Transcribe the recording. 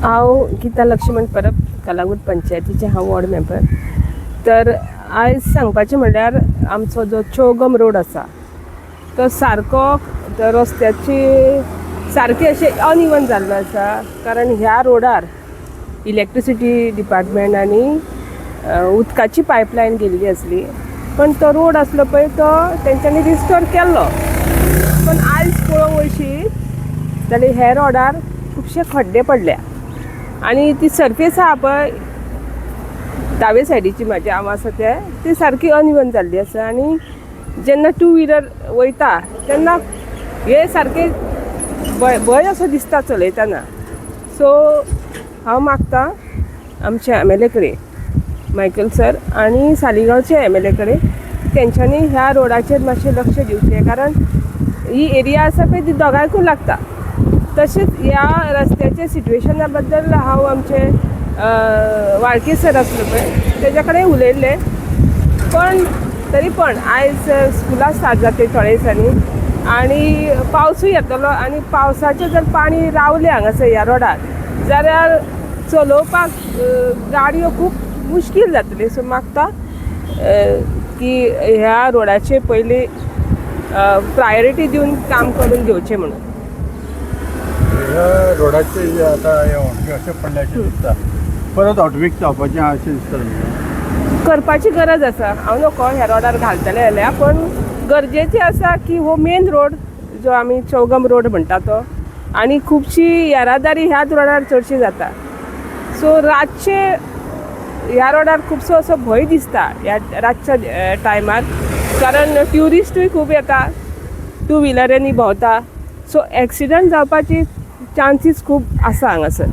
हांव गीता लक्ष्मण परब कलांगूट पंचायतीचे हांव वॉर्ड मेंबर. तर आयज सांगपाचें म्हणल्यार आमचो जो चौगम रोड आसा तो सारको रस्त्याची सारके अशें अनइवन जाल्लो आसा. कारण ह्या रोडार इलेक्ट्रिसिटी डिपार्टमेंट आनी उदकाची पायपलायन गेल्ली आसली, पण तो रोड आसलो पळय तो तेंच्यांनी रिस्टोर केल्लो. पण आयज पळोवंक वयशी जाल्यार ह्या रोडार खुबशे खड्डे पडल्या आनी ती सरफेस आहा पळय दावे सायडीची म्हाजी हांव आसा ती सारकी अनइवन जाल्ली आसा. आनी जेन्ना टू व्हिलर वयता तेन्ना हे सारके भंय असो दिसता चलयतना. सो हांव मागतां आमच्या MLA कडेन मायकल सर आनी सालिगांवचे MLA कडेन तेंच्यांनी ह्या रोडाचेर मातशें लक्ष दिवचें. कारण ही एरिया आसा पळय ती दोगांयकूय लागता. तशेंच ह्या रस्त्याच्या सिट्युएशना बद्दल हांव आमचे वाळके सर आसलो पळय तेज्या कडेन उलयल्लें. पण तरी पण आयज स्कुलां स्टार्ट जातली थोड्या दिसांनी आनी पावसूय येतलो आनी पावसाचें जर पाणी रावलें हांगासर ह्या रोडार जाल्यार चलोवपाक गाडयो खूब मुश्कील जातली. सो मागता की ह्या रोडाचे पयलीं प्रायोरिटी दिवन काम करून घेवचें म्हणून. ह्या रोडाचे आता हे होणके अशें पडल्याचें दिसता, परत ऑटोमेटीक जावपाचें अशें दिसता. करपाची गरज आसा. हांव नको ह्या रोडार घालतलें जाल्यार, पण गरजेचें आसा की हो मेन रोड जो आमी चौगम रोड म्हणटा तो, आनी खुबशी येरादारी ह्याच रोडार चडशी जाता. सो रातचे ह्या रोडार खुबसो असो भंय दिसता ह्या रातच्या टायमार. कारण ट्युरिस्टूय खूब येता, टू व्हिलरांनी भोंवता. सो एक्सिडंट जावपाची चान्सीस खूब आसा हांगासर.